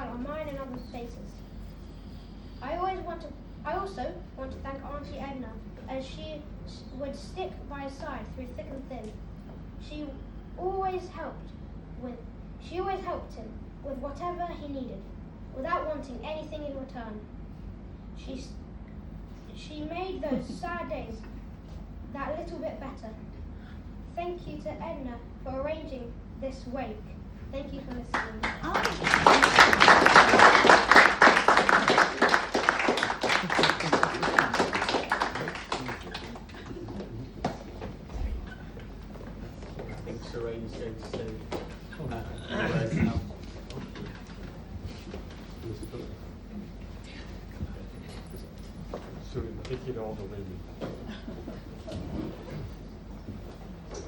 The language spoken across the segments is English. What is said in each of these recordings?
smile on mine and others' faces. I also want to thank Auntie Edna, as she would stick by his side through thick and thin. She always helped him with whatever he needed, without wanting anything in return. She made those sad days that little bit better. Thank you to Edna for arranging this wake. Thank you for listening. Serane's going to say take it all the way.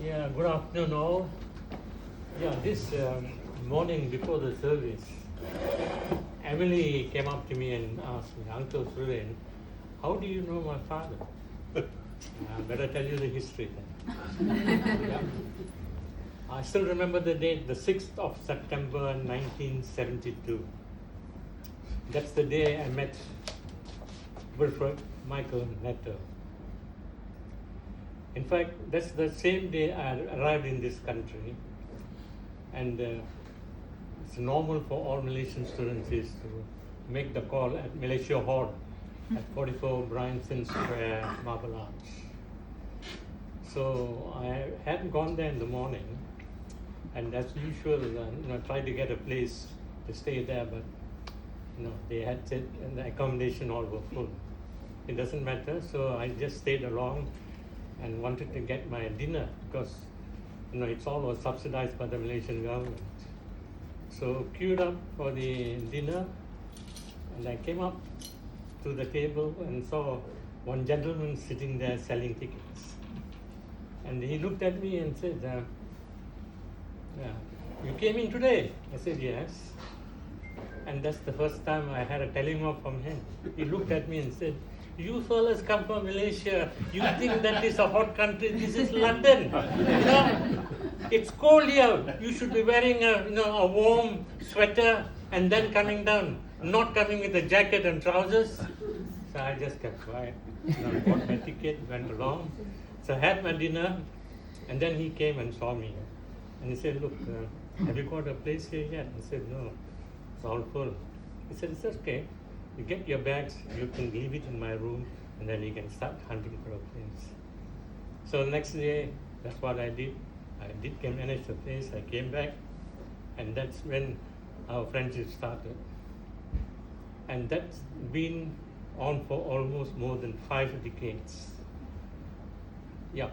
Yeah, good afternoon all. Yeah, this morning before the service, Emily came up to me and asked me, Uncle Suren, how do you know my father? I better tell you the history then. Yeah. I still remember the date, the 6th of September 1972. That's the day I met Wilfred Netto. In fact, that's the same day I arrived in this country, and it's normal for all Malaysian students is to make the call at Malaysia Hall at 44 Bryanston Square, Marble Arch. So I hadn't gone there in the morning, and as usual, tried to get a place to stay there, but they had said and the accommodation all were full. It doesn't matter, so I just stayed along and wanted to get my dinner because it's all was subsidized by the Malaysian government. So queued up for the dinner, and I came up to the table and saw one gentleman sitting there selling tickets. And he looked at me and said, you came in today? I said, yes. And that's the first time I had a telegram from him. He looked at me and said, you fellas come from Malaysia, you think that is a hot country, this is London. It's cold here. You should be wearing a warm sweater and then coming down, not coming with a jacket and trousers. So I just kept quiet. Bought my ticket, went along. So I had my dinner, and then he came and saw me. And he said, look, have you got a place here yet? I said, no, it's all full. He said, it's okay. You get your bags, you can leave it in my room, and then you can start hunting for a place. So the next day, that's what I did. I did manage the place, I came back, and that's when our friendship started. And that's been on for almost more than 5 decades. Yeah.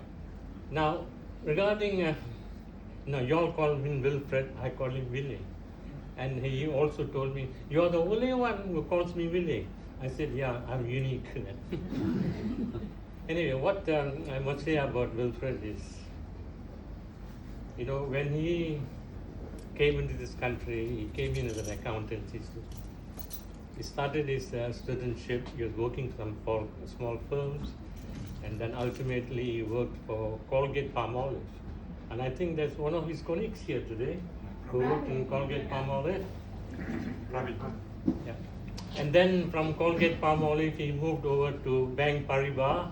Now, regarding, you all call him Wilfred, I call him Willie. And he also told me, you're the only one who calls me Willie. I said, yeah, I'm unique then. Anyway, what I must say about Wilfred is, when he came into this country, he came in as an accountancy student. He started his studentship, he was working for small firms, and then ultimately he worked for Colgate Palmolive. And I think that's one of his colleagues here today, who worked in Colgate Palmolive. Yeah. And then from Colgate Palmolive, he moved over to Bank Paribas,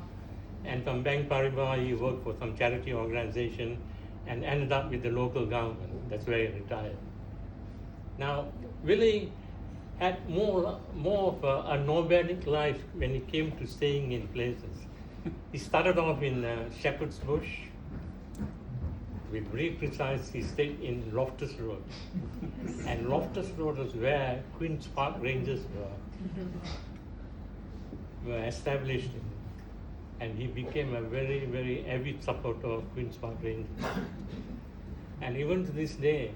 and from Bank Paribas, he worked for some charity organization and ended up with the local government. That's where he retired. Now, Willie had more of a nomadic life when he came to staying in places. He started off in Shepherd's Bush. To be very precise, he stayed in Loftus Road. And Loftus Road was where Queen's Park Rangers were established in. And he became a very, very avid supporter of Queen's Park Rangers. And even to this day,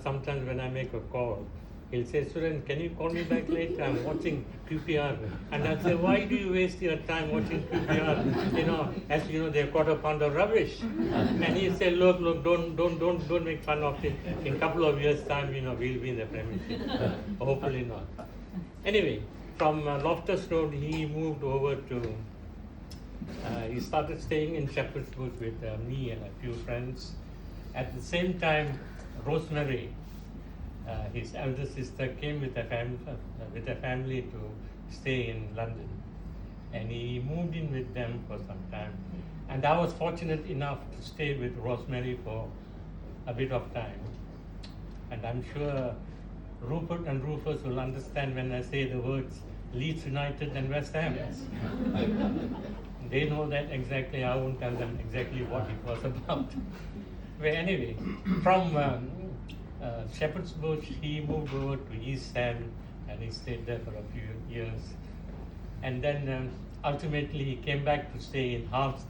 sometimes when I make a call, he'll say, Suren, can you call me back later? I'm watching QPR. And I'll say, why do you waste your time watching QPR? As you know, they're quarter pound of rubbish. And he'll say, look, don't make fun of it. In a couple of years' time, we'll be in the Premiership. Hopefully not. Anyway, from Loftus Road, he moved over to, he started staying in Shepherd's Bush with me and a few friends. At the same time, Rosemary, his elder sister came with a family to stay in London, and he moved in with them for some time. And I was fortunate enough to stay with Rosemary for a bit of time. And I'm sure Rupert and Rufus will understand when I say the words Leeds United and West Ham. Yes. They know that exactly. I won't tell them exactly what it was about. But anyway, from Shepherd's Bush, he moved over to East Ham, and he stayed there for a few years. And then ultimately he came back to stay in Harleston.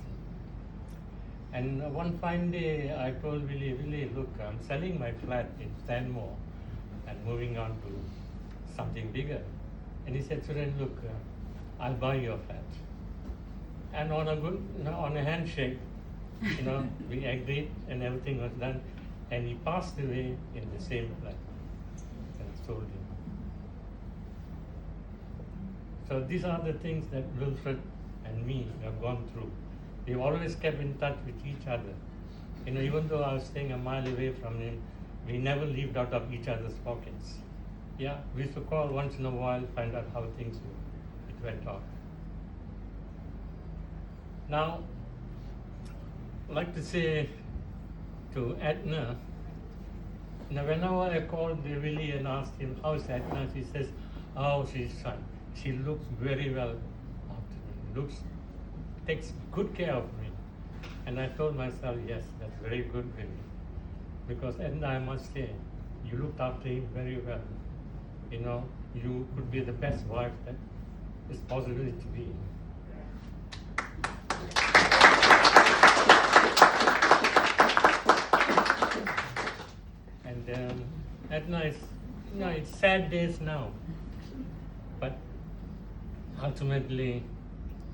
And one fine day I told Willie, look, I'm selling my flat in Stanmore and moving on to something bigger. And he said, Suren, look, I'll buy your flat. And on a handshake, we agreed and everything was done. And he passed away in the same flat and sold him. So these are the things that Wilfred and me have gone through. We've always kept in touch with each other. Even though I was staying a mile away from him, we never lived out of each other's pockets. Yeah, we used to call once in a while, find out how things went on. Now, I'd like to say to Edna, whenever I called Willie and asked him, how's Edna? She says, oh, she's fine. She looks very well after me. Takes good care of me. And I told myself, yes, that's very good, Willie. Because Edna, I must say, you looked after him very well. You could be the best wife that is possible to be. And Edna is, it's sad days now. But ultimately,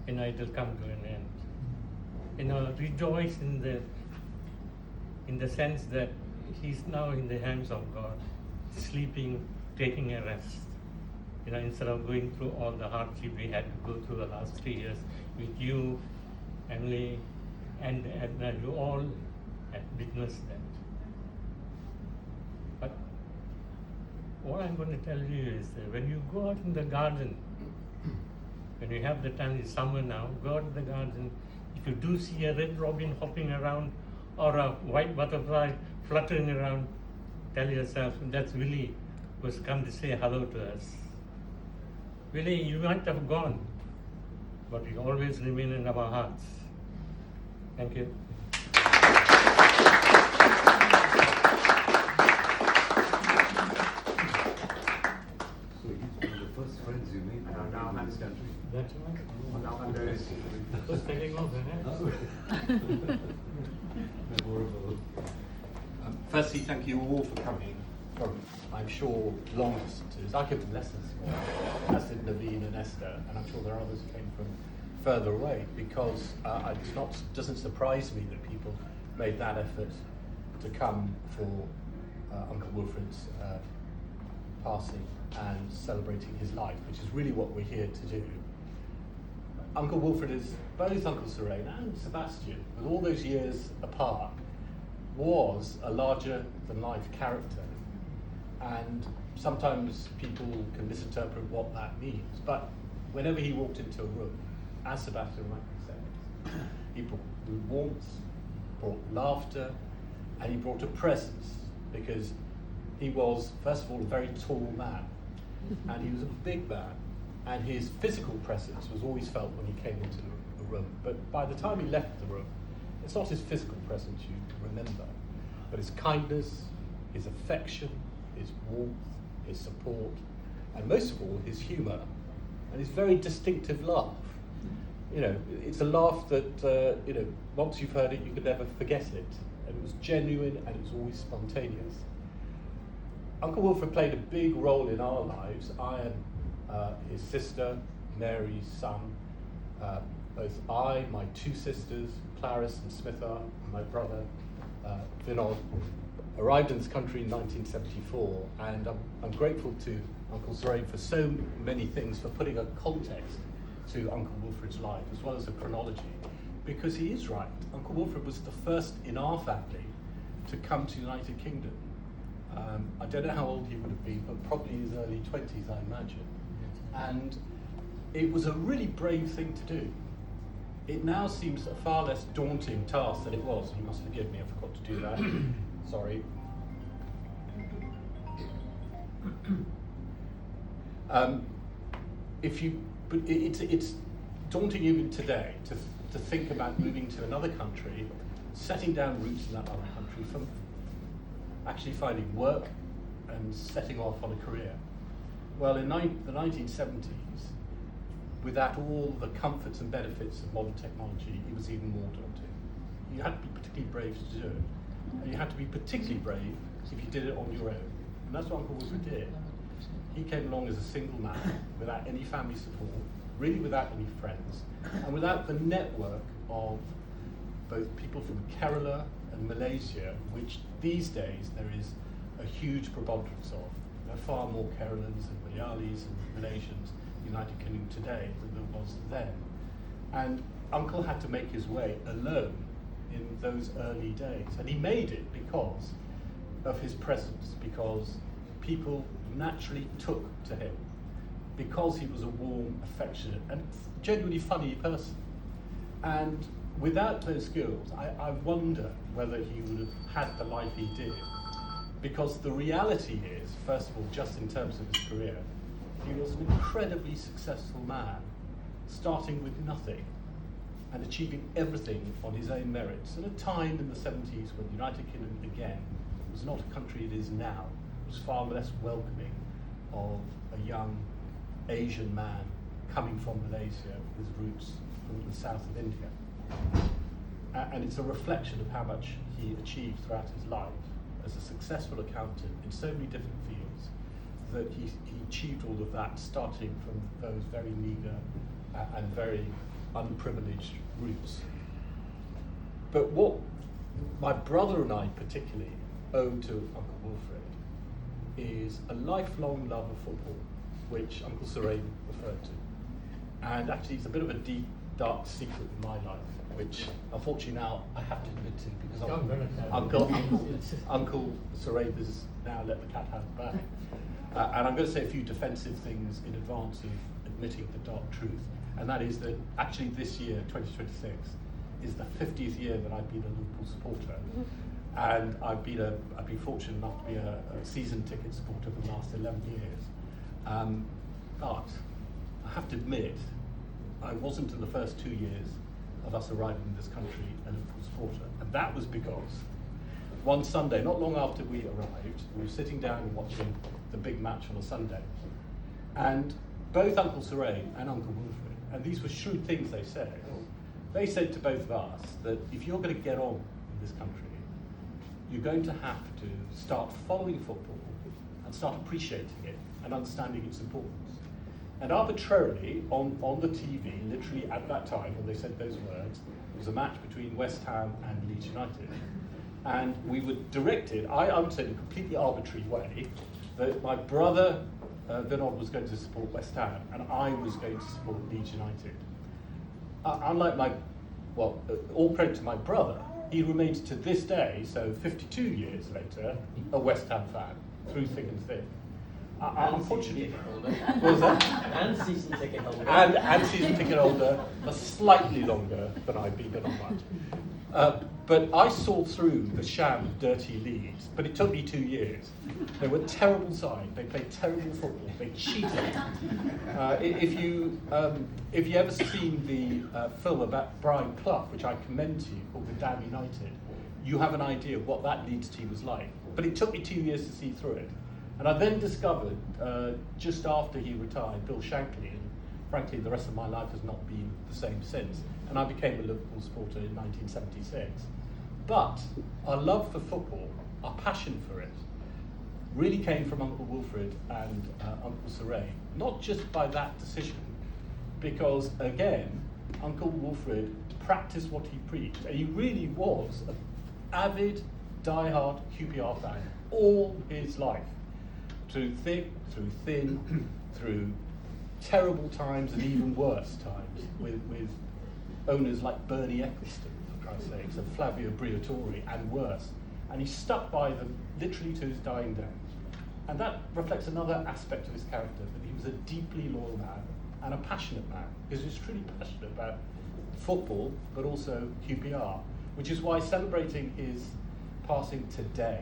it'll come to an end. Rejoice in the sense that he's now in the hands of God, sleeping, taking a rest. Instead of going through all the hardship we had to go through the last 3 years with you, Emily, and Edna, you all had witnessed that. But what I'm going to tell you is that when you go out in the garden, when you have the time, it's summer now, go out in the garden. If you do see a red robin hopping around or a white butterfly fluttering around, tell yourself, that's Willie who's come to say hello to us. Willie, you might have gone, but you always remain in our hearts. Thank you. So he's one of the first friends you made now in this country. That's right. First telling off, Memorable. Firstly, thank you all for coming from, I'm sure, long distances. I came from Leicester, as did Naveen and Esther, and I'm sure there are others who came from further away, because it doesn't surprise me that people made that effort to come for Uncle Wilfred's passing and celebrating his life, which is really what we're here to do. Uncle Wilfred is both Uncle Suren and Sebastian, with all those years apart, was a larger-than-life character. And sometimes people can misinterpret what that means. But whenever he walked into a room, as Sebastian rightly said, he brought warmth, brought laughter, and he brought a presence, because he was, first of all, a very tall man, and he was a big man, and his physical presence was always felt when he came into the room. But by the time he left the room, it's not his physical presence you remember, but his kindness, his affection, his warmth, his support, and most of all, his humour, and his very distinctive laugh. It's a laugh that, once you've heard it, you could never forget it. And it was genuine, and it was always spontaneous. Uncle Wilfred played a big role in our lives. I am his sister, Mary's son. Both I, my two sisters, Clarice and Smitha, and my brother, Vinod, arrived in this country in 1974, and I'm grateful to Uncle Suren for so many things, for putting a context to Uncle Wilfred's life, as well as a chronology, because he is right. Uncle Wilfred was the first in our family to come to the United Kingdom. I don't know how old he would have been, but probably in his early 20s, I imagine. And it was a really brave thing to do. It now seems a far less daunting task than it was. You must forgive me, I forgot to do that. Sorry. It's daunting even today to think about moving to another country, setting down roots in that other country, from actually finding work and setting off on a career. Well, in the 1970s, without all the comforts and benefits of modern technology, it was even more daunting. You had to be particularly brave to do it. And you had to be particularly brave if you did it on your own. And that's what Uncle Wilfred did. He came along as a single man, without any family support, really without any friends, and without the network of both people from Kerala and Malaysia, which these days there is a huge preponderance of. There are far more Keralans and Malayalis and Malaysians in the United Kingdom today than there was then. And Uncle had to make his way alone in those early days. And he made it because of his presence, because people naturally took to him, because he was a warm, affectionate, and genuinely funny person. And without those skills, I wonder whether he would have had the life he did. Because the reality is, first of all, just in terms of his career, he was an incredibly successful man, starting with nothing and achieving everything on his own merits. At a time in the 70s when the United Kingdom, again, was not a country it is now, it was far less welcoming of a young Asian man coming from Malaysia with roots from the south of India. And it's a reflection of how much he achieved throughout his life as a successful accountant in so many different fields, that he achieved all of that starting from those very meagre and very unprivileged roots. But what my brother and I particularly owe to Uncle Wilfred is a lifelong love of football, which Uncle Surain referred to. And actually it's a bit of a deep, dark secret in my life, which unfortunately now I have to admit to, because Uncle Surain has now let the cat out of the bag. And I'm going to say a few defensive things in advance of admitting the dark truth. And that is that actually this year, 2026, is the 50th year that I've been a Liverpool supporter. And I've been fortunate enough to be a season ticket supporter for the last 11 years. But I have to admit, I wasn't in the first 2 years of us arriving in this country a Liverpool supporter. And that was because one Sunday, not long after we arrived, we were sitting down and watching the big match on a Sunday. And both Uncle Surain and Uncle Wilfred, and these were shrewd things they said to both of us that if you're going to get on in this country, you're going to have to start following football and start appreciating it and understanding its importance. And arbitrarily, on the TV, literally at that time when they said those words, it was a match between West Ham and Leeds United. And we were directed, I would say in a completely arbitrary way, that my brother Vinod was going to support West Ham and I was going to support Leeds United. Unlike all credit to my brother, he remains to this day, so 52 years later, a West Ham fan, through thick and thin. Unfortunately, what was that? And season ticket holder. And season ticket holder for slightly longer than I've been, but not much. But I saw through the sham of dirty Leeds, but it took me 2 years. They were a terrible side. They played terrible football. They cheated. If you ever seen the film about Brian Clough, which I commend to you, called The Damn United, you have an idea of what that Leeds team was like. But it took me 2 years to see through it. And I then discovered, just after he retired, Bill Shankly, and frankly the rest of my life has not been the same since. And I became a Liverpool supporter in 1976. But our love for football, our passion for it, really came from Uncle Wilfred and Uncle Surain. Not just by that decision, because again, Uncle Wilfred practiced what he preached. And he really was an avid, die-hard QPR fan all his life. Through thick, through thin, through terrible times and even worse times, with owners like Bernie Eccleston, for Christ's sakes, and Flavio Briatore, and worse. And he stuck by them literally to his dying day. And that reflects another aspect of his character, that he was a deeply loyal man and a passionate man, because he was truly passionate about football, but also QPR, which is why celebrating his passing today,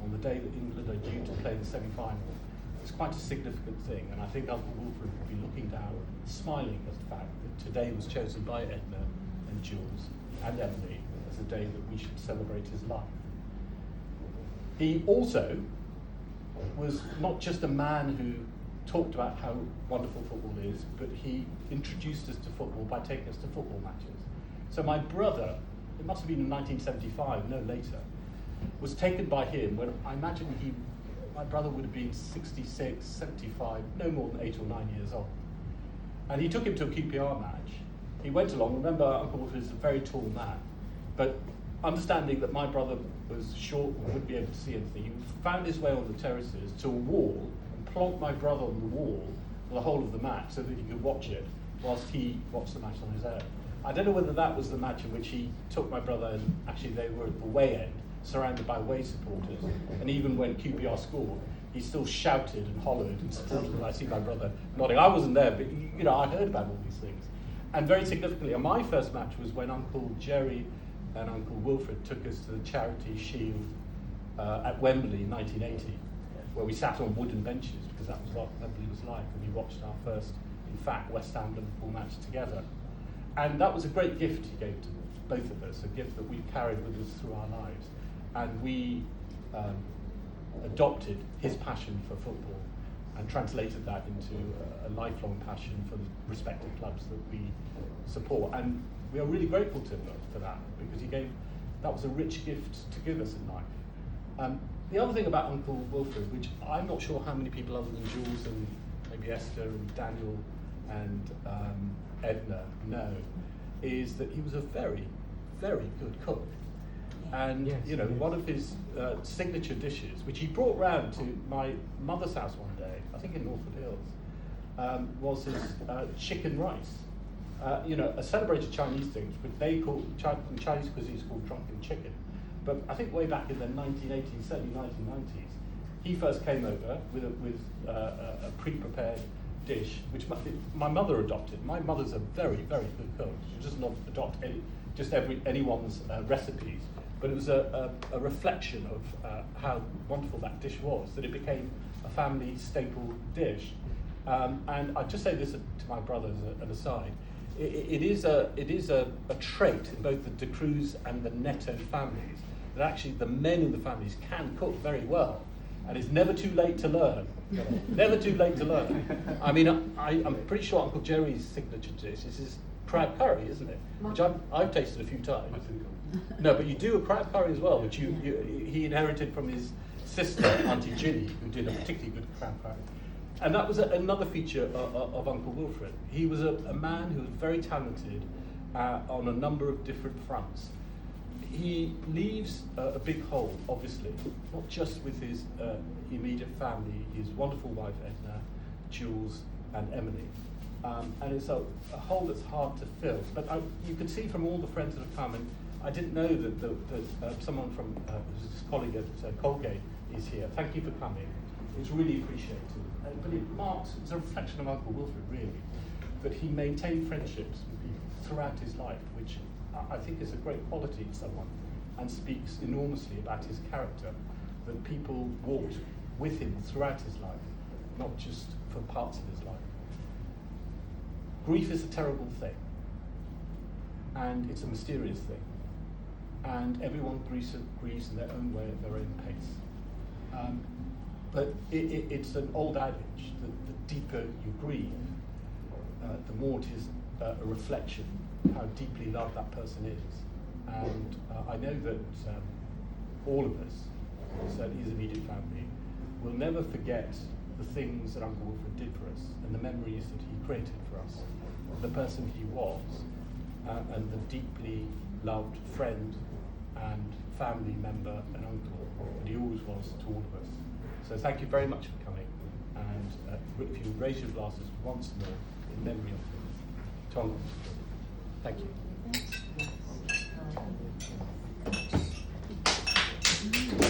on the day that England are due to play the semi-final, is quite a significant thing. And I think Uncle Wilfred would be looking down, smiling at the fact that today was chosen by Edna and Jules and Emily as a day that we should celebrate his life. He also was not just a man who talked about how wonderful football is, but he introduced us to football by taking us to football matches. So my brother, it must have been in 1975, no later, was taken by him when I imagine my brother would have been 66, 75, no more than 8 or 9 years old. And he took him to a QPR match. He went along. Remember, Uncle Wilfred is a very tall man, but understanding that my brother was short and wouldn't be able to see anything, he found his way on the terraces to a wall and plonked my brother on the wall for the whole of the match so that he could watch it whilst he watched the match on his own. I don't know whether that was the match in which he took my brother, and actually they were at the away end, surrounded by away supporters, and even when QPR scored, he still shouted and hollered and supported them. I see my brother nodding. I wasn't there, but I heard about all these things. And very significantly, my first match was when Uncle Jerry and Uncle Wilfred took us to the Charity Shield at Wembley in 1980, where we sat on wooden benches, because that was what Wembley was like, and we watched our first, in fact, West Ham Liverpool match together. And that was a great gift he gave to both of us, a gift that we've carried with us through our lives. And we adopted his passion for football and translated that into a lifelong passion for the respective clubs that we support. And we are really grateful to him for that, because that was a rich gift to give us in life. The other thing about Uncle Wilfred, which I'm not sure how many people other than Jules and maybe Esther and Daniel and Edna know, is that he was a very, very good cook. And yes, one of his signature dishes, which he brought round to my mother's house one day, I think in Northwood Hills, was his chicken rice. A celebrated Chinese thing, which they call Chinese cuisine is called drunken chicken. But I think way back in the 1980s, certainly 1990s, he first came over with a pre-prepared dish, which my mother adopted. My mother's a very, very good cook. She does not adopt anyone's recipes. But it was a reflection of how wonderful that dish was, that it became a family staple dish. And I'd just say this to my brother as an aside. It is a trait in both the De Cruz and the Netto families that actually the men in the families can cook very well. And it's never too late to learn. Never too late to learn. I mean, I'm pretty sure Uncle Jerry's signature dish is his crab curry, isn't it? Which I've tasted a few times. No, but you do a crab curry as well, which he inherited from his sister, Auntie Ginny, who did a particularly good crab curry. And that was another feature of Uncle Wilfred. He was a man who was very talented on a number of different fronts. He leaves a big hole, obviously, not just with his immediate family, his wonderful wife Edna, Jules, and Emily. And it's a hole that's hard to fill. But you can see from all the friends that have come, and I didn't know that someone from his colleague at Colgate is here. Thank you for coming. It's really appreciated. But it's a reflection of Uncle Wilfred, really, that he maintained friendships with people throughout his life, which I think is a great quality in someone and speaks enormously about his character, that people walked with him throughout his life, not just for parts of his life. Grief is a terrible thing, and it's a mysterious thing, and everyone grieves in their own way, at their own pace. But it's an old adage that the deeper you grieve, the more it is a reflection of how deeply loved that person is. And I know that all of us, certainly his immediate family, will never forget the things that Uncle Wilfred did for us and the memories that he created for us, the person he was, and the deeply loved friend and family member and uncle that he always was to all of us. So thank you very much for coming, and if you raise your glasses once more in memory of him. Tom, thank you. Hmm.